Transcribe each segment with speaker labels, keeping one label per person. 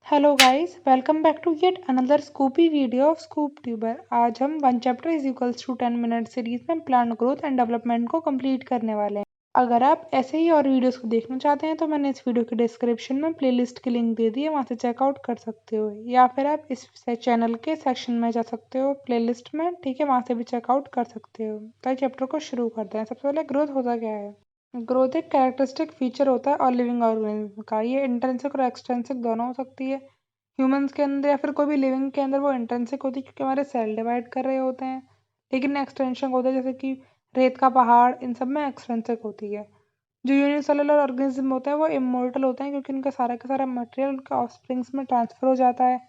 Speaker 1: Hello guys, welcome back to yet another scoopy video of scoop tuber. आज हम one chapter is equals to 10 minute series में plant growth and development को complete करने वाले हैं। अगर आप ऐसे ही और वीडियोस को देखना चाहते हैं तो मैंने इस वीडियो के डिस्क्रिप्शन में प्लेलिस्ट की लिंक दे दी है, वहाँ से चेकआउट कर सकते हो, या फिर आप इस चैनल के सेक्शन में जा सकते हो प्लेलिस्ट में, ठीक है, वहाँ से भी चेकआउट कर सकते हो। तो चैप्टर को शुरू करते हैं। सबसे पहले ग्रोथ होता क्या है। ग्रोथ एक कैरेक्टरिस्टिक फीचर होता है और लिविंग ऑर्गेनिज्म का। ये इंट्रिंसिक और एक्सट्रिंसिक दोनों हो सकती है। ह्यूमंस के अंदर या फिर कोई भी लिविंग के अंदर वो इंट्रिंसिक होती है क्योंकि हमारे सेल डिवाइड कर रहे होते हैं, लेकिन एक्सटेंशन होता है जैसे कि रेत का पहाड़, इन सब में एक्सट्रिंसिक होती है। जो यूनिसेलुलर ऑर्गेनिज्म होते हैं वो इमोर्टल होते हैं क्योंकि उनका सारा का सारा मटेरियल उनके ऑफस्प्रिंग्स में ट्रांसफर हो जाता है,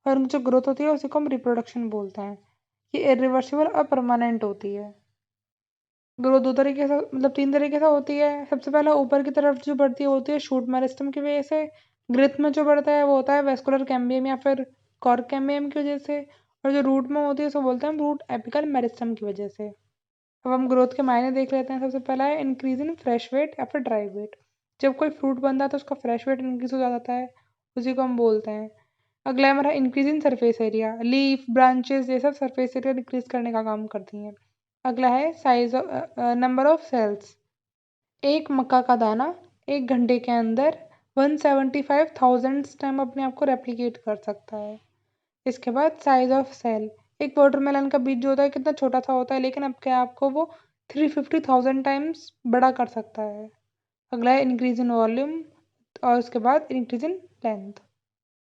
Speaker 1: और उनकी जो ग्रोथ होती है उसी को हम रिप्रोडक्शन बोलते हैं। ये इरिवर्सिबल और परमानेंट होती है। ग्रोथ दो तरीके से, मतलब तीन तरीके से होती है। सबसे पहला ऊपर की तरफ जो बढ़ती है होती है शूट मेरिस्टम की वजह से। ग्रोथ में जो बढ़ता है वो होता है वेस्कुलर कैम्बियम या फिर कॉर्क कैम्बियम की वजह से। और जो रूट में होती है उसको बोलते हैं हम रूट एपिकल मेरिस्टम की वजह से। अब हम ग्रोथ के मायने देख लेते हैं। सबसे पहला है इंक्रीज इन फ्रेश वेट या फिर ड्राई वेट। जब कोई फ्रूट बनता है तो उसका फ्रेश वेट इंक्रीज हो जाता है, उसी को हम बोलते हैं। अगला है हमारा increase in surface area. Leaf, branches ये सब सरफेस एरिया इंक्रीज करने का काम करती हैं। अगला है size of number of cells. एक मक्का का दाना 1 घंटे के अंदर 175,000 टाइम अपने आप को रेप्लिकेट कर सकता है। इसके बाद साइज ऑफ सेल। एक वाटरमेलन का बीज जो होता है कितना छोटा सा होता है, लेकिन अपने आप को वो 350,000 टाइम्स बड़ा कर सकता है। अगला है इंक्रीज इन वॉल्यूम, और उसके बाद इंक्रीज इन लेंथ।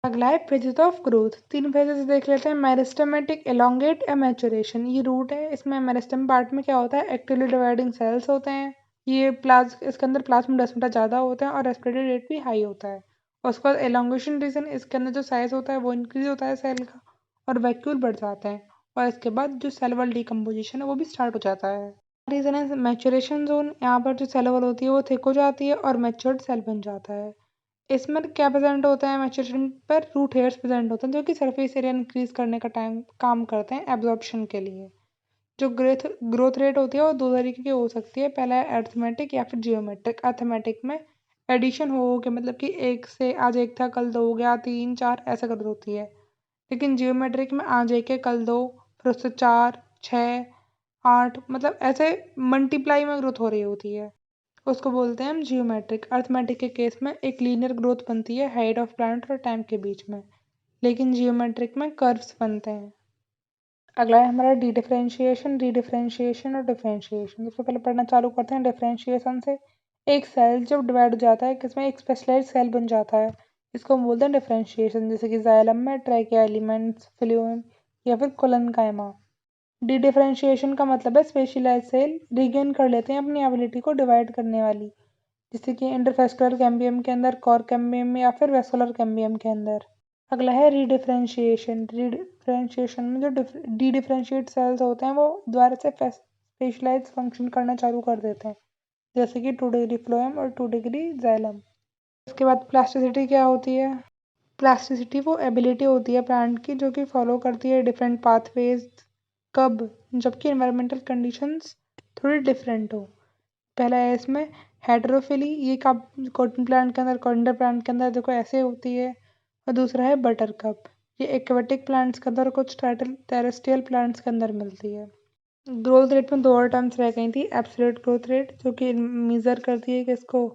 Speaker 1: अगला है फेजेस ऑफ ग्रोथ। 3 फेजेस देख लेते हैं। मेरिस्टेमेटिक, एलोंगेट या मैचुरेशन। ये रूट है। इसमें मेरिस्टेम पार्ट में क्या होता है, एक्टिवली डिवाइडिंग सेल्स होते हैं। ये इसके अंदर प्लाज्मोडेस्माटा ज़्यादा होते हैं और रेस्पिरेटरी रेट भी हाई होता है। और उसके बाद एलोंगेशन रीजन, इसके अंदर जो साइज होता है वो इंक्रीज होता है सेल का, और वैक्यूल बढ़ जाते हैं। और इसके बाद जो सेल वॉल डिकम्पोजिशन है वो भी स्टार्ट हो जाता है। रीजन है मैचुरेशन जोन। यहाँ पर जो सेल वॉल होती है वो थिक हो जाती है और मैच्योर्ड सेल बन जाता है। इसमें क्या प्रेजेंट होता है, मैच्योरेशन पर रूट हेयर्स प्रेजेंट होते हैं जो कि सरफेस एरिया इंक्रीज करने का टाइम काम करते हैं एब्जॉर्प्शन के लिए। जो ग्रोथ रेट होती है वो दो तरीके की हो सकती है। पहला है अर्थमेटिक या फिर जियोमेट्रिक। अर्थमेटिक में एडिशन हो के, मतलब कि एक से आज एक था कल दो हो गया, 3 4 ऐसा ग्रोथ होती है। लेकिन जियोमेट्रिक में आज एक है कल दो, फिर उससे 4 6 8, मतलब ऐसे मल्टीप्लाई में ग्रोथ हो रही होती है। उसको बोलते हैं हम जियोमेट्रिक। अर्थमेटिक के केस में एक लीनियर ग्रोथ बनती है हाइट ऑफ प्लांट और टाइम के बीच में, लेकिन जियोमेट्रिक में कर्व्स बनते हैं। अगला है हमारा डी डिफरेंशिएशन। डी डिफरेंशिएशन और डिफरेंशिएशन सबसे पहले पढ़ना चालू करते हैं डिफरेंशिएशन से। एक सेल जब डिवाइड हो जाता है किसमें, एक स्पेशलाइज सेल बन जाता है, इसको हम बोलते हैं डिफरेंशिएशन। जैसे कि जाइलम में ट्रैकिया एलिमेंट्स, फ्लूएम या फिर कोलनकाइमा। डी डिफरेंशिएशन का मतलब है स्पेशलाइज सेल रिगेन कर लेते हैं अपनी एबिलिटी को डिवाइड करने वाली, जैसे कि इंटरफेस्कुलर कैम्बियम के अंदर, कॉर कैम्बियम या फिर वेस्कुलर कैम्बियम के अंदर। अगला है रीडिफरेंशिएशन। रीडिफरेंशिएशन में जो डी डिफरेंशिएट सेल्स होते हैं वो दोबारा से स्पेशलाइज फंक्शन करना चालू कर देते हैं, जैसे कि 2 डिग्री फ्लोएम और 2 डिग्री जाइलम। इसके बाद प्लास्टिसिटी क्या होती है। प्लास्टिसिटी वो एबिलिटी होती है प्लांट की जो कि फॉलो करती है डिफरेंट पाथवेज, कब, जबकि इन्वायरमेंटल कंडीशंस थोड़ी डिफरेंट हो। पहला है इसमें हेटेरोफिली, ये कब कॉटन प्लांट के अंदर, कॉरिएंडर प्लांट के अंदर देखो ऐसे होती है। और दूसरा है बटर कप, ये एक्वेटिक प्लांट्स के अंदर और कुछ टेरेस्ट्रियल प्लांट्स के अंदर मिलती है। ग्रोथ रेट में दो और टर्म्स रह गई थी। एब्सोल्यूट ग्रोथ रेट जो कि मेजर करती है किसको,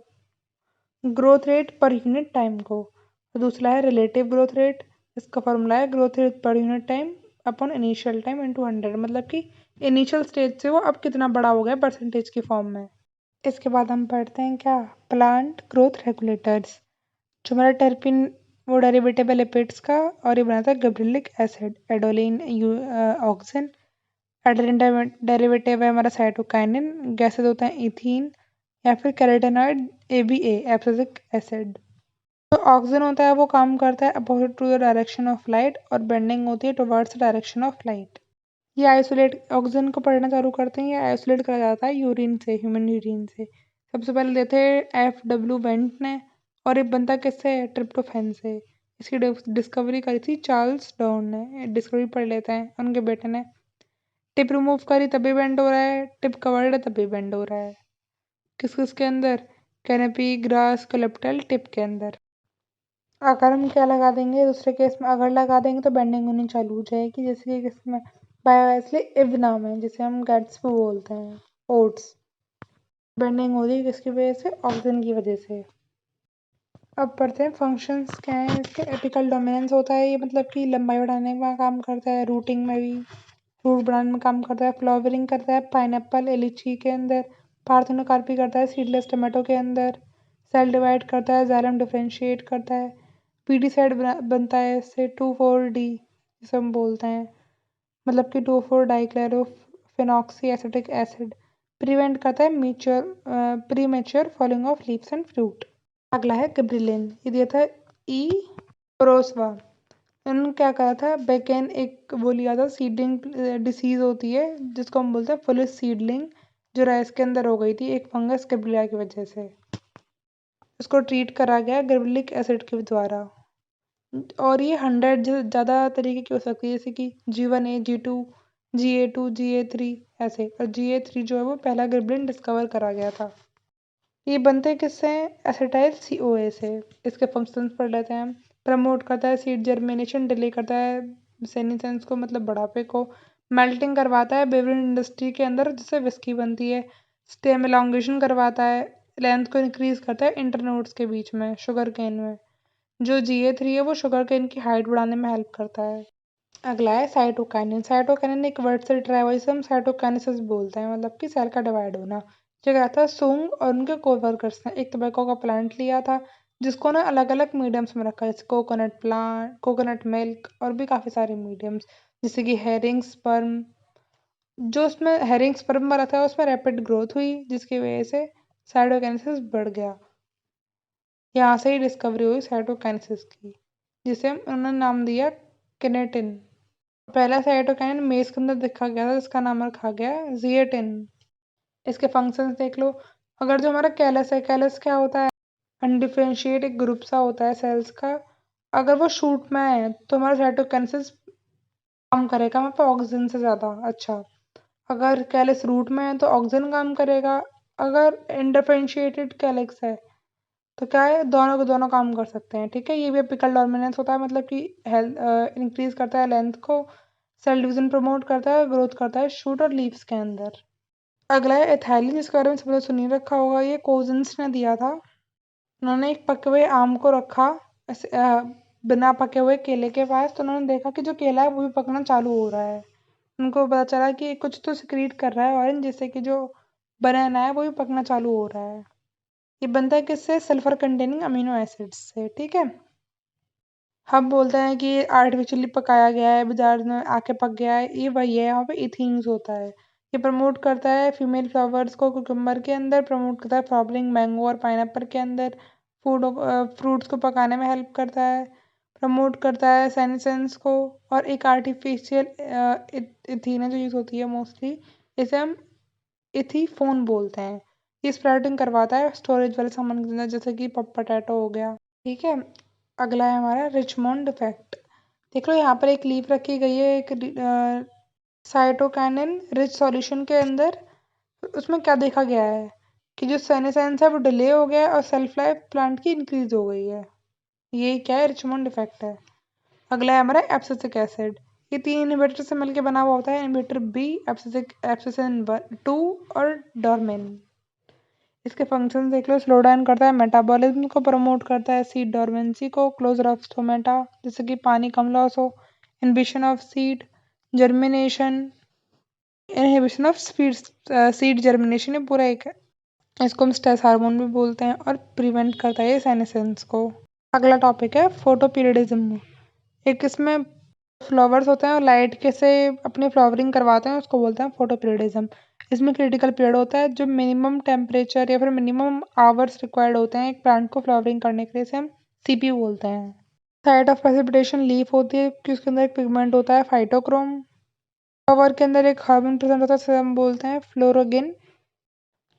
Speaker 1: growth rate per unit time को। और दूसरा है रिलेटिव ग्रोथ रेट, इसका फॉर्मूला है growth rate per unit time upon initial time into 100, मतलब कि इनिशियल स्टेज से वो अब कितना बड़ा हो गया परसेंटेज की फॉर्म में। इसके बाद हम पढ़ते हैं क्या, प्लांट ग्रोथ रेगुलेटर्स। जो हमारा टर्पिन वो डेरिवेटिव है लिपिड्स का, और ये बनाता है गिबरेलिक एसिड, एडोलिन, ऑक्सिन। एडोलिन डेरिवेटिव है हमारा साइटोकाइनिन। गैसेज होते हैं इथीन या फिर कैरोटेनॉइड, ABA एब्सिसिक एसिड। तो ऑक्सीजन होता है वो काम करता है opposite to the direction of light, और बेंडिंग होती है towards the direction of light. ये आइसोलेट, ऑक्सीजन को पढ़ना चालू करते हैं। ये आइसोलेट करा जाता है यूरिन से, ह्यूमन यूरिन से। सबसे पहले देते हैं FW वेंट ने, और ये बनता किससे, ट्रिप्टोफैन से। इसकी डिस्कवरी करी थी चार्ल्स डार्विन ने। डिस्कवरी पढ़ लेते हैं, उनके बेटे ने। टिप रिमूव करी तभी बेंड हो रहा है, टिप कवर्ड है तभी बेंड हो रहा है। किस किस के अंदर, कैनपी, ग्रास, कोलेप्टल, टिप के अंदर। अगर हम क्या लगा देंगे दूसरे केस में, अगर लगा देंगे तो बेंडिंग होनी चालू हो जाएगी। जैसे कि इसमें बायोवेस्ली इव नाम है जिसे हम गैट्सबी बोलते हैं, ओट्स। बेंडिंग हो रही है किसकी वजह से? ऑक्सीजन की वजह से। अब पढ़ते हैं फंक्शंस क्या है इसके। एपिकल डोमिनेंस होता है, ये मतलब कि लंबाई बढ़ाने में काम करता है, रूटिंग में भी, फ्रूट बनाने में काम करता है, फ्लावरिंग करता है पाइनएप्पल लीची के अंदर, पार्थेनोकार्पी करता है सीडलेस टमाटो के अंदर, सेल डिवाइड करता है, जाइलम डिफरेंशिएट करता है, पीडीसाइड बनता है इससे 2,4-D जिसे हम बोलते हैं, मतलब कि 2,4-डाइक्लोरोफेनॉक्सी एसिटिक एसिड, प्रिवेंट करता है pre mature falling of leaves and fruit. अगला है गिबरेलिन, ये दिया था ई रोसवा। उन्होंने क्या कहा था, बेकेन एक वो लिया था, सीडिंग डिसीज होती है जिसको हम बोलते हैं फुलिस सीडलिंग, जो राइस के अंदर हो गई थी एक फंगस गिबरेलिया की वजह से। उसको ट्रीट करा गया गिबरेलिक एसिड के द्वारा। और ये 100 ज़्यादा तरीके की हो सकती है, जैसे कि G1A, G2, GA2, GA3 ऐसे। और GA3 जो है वो पहला गिबरेलिन डिस्कवर करा गया था। ये बनते किससे हैं? एसिटाइल CoA से। इसके फंक्शंस पढ़ लेते हैं हम। प्रमोट करता है सीड जर्मिनेशन, डिले करता है सेनिसेंस को, मतलब बढ़ापे को, मेल्टिंग करवाता है बेवरेज इंडस्ट्री के अंदर जिससे विस्की बनती है, स्टेम एलोंगेशन करवाता है, लेंथ को इंक्रीज करता है इंटरनोड्स के बीच में शुगर केन में। जो GA3 है वो शुगर केन की हाइट बढ़ाने में हेल्प करता है। अगला है साइटोकाइनिन। साइटोकाइनिन एक वर्ड से लिटरा है, हम साइटोकाइनेसिस बोलते हैं, मतलब कि सेल का डिवाइड होना। जो क्या था, सूंग और उनके कोवर्कर्स ने एक टोबैको का प्लांट लिया था जिसको ना अलग अलग मीडियम्स में रखा, जैसे कोकोनट मिल्क और भी काफ़ी सारे मीडियम्स, जैसे कि हेरिंग स्पर्म। जो उसमें हेरिंग स्पर्म वाला था उसमें रैपिड ग्रोथ हुई जिसकी वजह से साइटोकाइनेसिस बढ़ गया। यहाँ से ही डिस्कवरी हुई साइटोकाइनेसिस की, जिसे उन्होंने नाम दिया किनेटिन। पहला साइटोकाइन मेज के अंदर देखा गया था जिसका नाम रखा गया जिएटिन। इसके फंक्शंस देख लो। अगर जो हमारा कैलस है, कैलस क्या होता है? अनडिफरेंशिएट एक ग्रुप सा होता है सेल्स का। अगर वो शूट में है तो हमारा साइटोकाइनेसिस काम करेगा वहाँ पे ऑक्सीजन से ज़्यादा अच्छा। अगर कैलस रूट में है तो ऑक्सीजन काम करेगा। अगर इंडिफरेंशिएटेड कैलस है तो क्या है, दोनों के दोनों काम कर सकते हैं। ठीक है, ये भी एपिकल डोमिनेंस होता है, मतलब कि हेल्थ इंक्रीज करता है लेंथ को, सेल डिवीजन प्रमोट करता है, ग्रोथ करता है शूट और लीव्स के अंदर। अगला है एथाइलिन, जिसके बारे में सबने सुनी रखा होगा, ये कोजिन्स ने दिया था। उन्होंने एक पके हुए आम को रखा ऐसे बिना पके हुए केले के पास, तो उन्होंने देखा कि जो केला है वो भी पकना चालू हो रहा है। उनको पता चला कि कुछ तो सिक्रीट कर रहा है ऑरेंज, जिससे कि जो बनाना है वो भी पकना चालू हो रहा है। ये बनता है किससे? सल्फर कंटेनिंग अमीनो एसिड्स से। ठीक है, हम बोलते हैं कि आर्टिफिशियली पकाया गया है, बाजार में आके पक गया है, ये वही है। यहाँ पे इथीन्स होता है। ये प्रमोट करता है फीमेल फ्लावर्स को कुकुम्बर के अंदर, प्रमोट करता है फ्लावरिंग मैंगो और पाइनएप्पल के अंदर, फूड फ्रूट्स को पकाने में हेल्प करता है, प्रमोट करता है सेनेसेंस को। और एक आर्टिफिशियल इथीन है जो यूज़ होती है मोस्टली, इसे हम इथीफोन बोलते हैं। ये स्प्राउटिंग करवाता है स्टोरेज वाले सामान के अंदर, जैसे कि पोटैटो हो गया। ठीक है, अगला है हमारा रिचमोंड इफेक्ट। देख लो यहाँ पर एक लीफ रखी गई है एक साइटोकाइनिन रिच सॉल्यूशन के अंदर। उसमें क्या देखा गया है कि जो सेनेसेंस है वो डिले हो गया है और सेल्फ लाइफ प्लांट की इंक्रीज हो गई है। ये क्या है? रिचमोंड इफेक्ट है। अगला है हमारा एब्सिसिक एसिड। ये 3 इनहिबिटर से मिलकर बना हुआ होता है, इनहिबिटर बी, एब्सिसिन 2 और डोरमेन। इसके फंक्शंस देख लो। स्लो डाउन करता है मेटाबॉलिज्म को, प्रमोट करता है सीड डोरमेंसी को, क्लोजर ऑफ स्टोमेटा जैसे कि पानी कम लॉस हो, inhibition of seed germination, inhibition of seed germination, ये पूरा एक है। इसको हम स्ट्रेस हार्मोन भी बोलते हैं और प्रिवेंट करता है ये सेनेसेंस को। अगला टॉपिक है फोटोपीरियडिज्म। एक इसमें फ्लावर्स होते हैं और लाइट के से अपनी फ्लावरिंग करवाते हैं, उसको बोलते हैं फोटोपीरियडिज्म। इसमें क्रिटिकल पीरियड होता है जो मिनिमम टेम्परेचर या फिर मिनिमम आवर्स रिक्वायर्ड होते हैं एक प्लांट को फ्लावरिंग करने के लिए, इसे हम CP बोलते हैं। साइट ऑफ प्रेसिपिटेशन लीफ होती है कि उसके अंदर एक पिगमेंट होता है फाइटोक्रोम। फ्लावर के अंदर एक हार्मोन प्रेजेंट होता है, इसे हम बोलते हैं फ्लोरोगिन,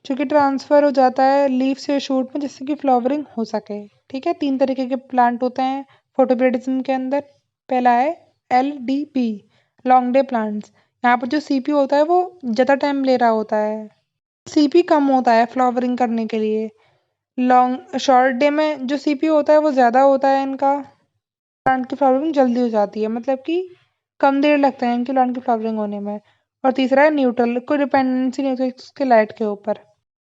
Speaker 1: जो कि ट्रांसफर हो जाता है लीफ से शूट में जिससे कि फ्लावरिंग हो सके। ठीक है, 3 तरीके के प्लांट होते हैं फोटोपीरियडिज्म के अंदर। पहला है LDP, लॉन्ग डे प्लांट्स। यहाँ पर जो CP होता है वो ज़्यादा टाइम ले रहा होता है, CP कम होता है फ्लावरिंग करने के लिए। लॉन्ग शॉर्ट डे में जो सीपीयू होता है वो ज़्यादा होता है इनका, प्लांट की फ्लावरिंग जल्दी हो जाती है, मतलब कि कम देर लगता है इनकी प्लांट की फ्लावरिंग होने में। और तीसरा है न्यूट्रल, कोई डिपेंडेंसी नहीं होती इसके लाइट के ऊपर।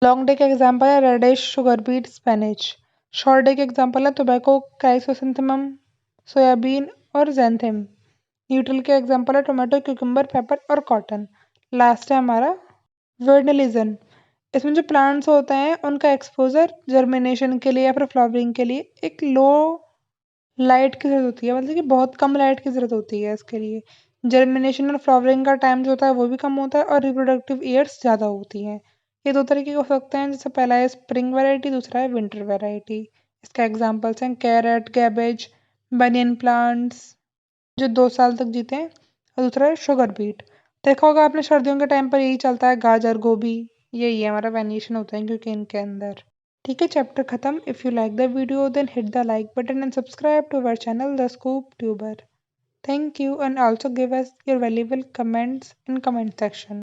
Speaker 1: लॉन्ग डे के एग्जाम्पल है radish, sugar beet, Spanish. Short day के एग्जाम्पल है टोबैको, क्राइसोसैंथेमम, सोयाबीन और जैंथिम। न्यूट्रल के एग्जाम्पल है टोमेटो, क्यूकम्बर, पेपर और कॉटन। लास्ट है हमारा वर्नलिज्म। इसमें जो प्लांट्स होते हैं उनका एक्सपोजर जर्मिनेशन के लिए या फिर फ्लावरिंग के लिए एक लो लाइट की ज़रूरत होती है, मतलब कि बहुत कम लाइट की ज़रूरत होती है इसके लिए। जर्मिनेशन और फ्लावरिंग का टाइम जो होता है वो भी कम होता है और रिप्रोडक्टिव ईयर्स ज़्यादा होती हैं। ये दो तरीके के हो सकते हैं, जैसे पहला है स्प्रिंग वैरायटी, दूसरा है विंटर वैरायटी। इसका एग्जाम्पल्स हैं कैरेट, कैबेज, बनियन प्लांट्स जो 2 साल तक जीते हैं, और दूसरा है शुगर बीट। देखा होगा आपने सर्दियों के टाइम पर यही चलता है, गाजर, गोभी, यही है हमारा वेरिएशन होता है क्योंकि इनके अंदर। ठीक है, चैप्टर खत्म। If you like the video then hit the like button and subscribe to our channel the scoop tuber. Thank you, and also give us your valuable comments in comment section.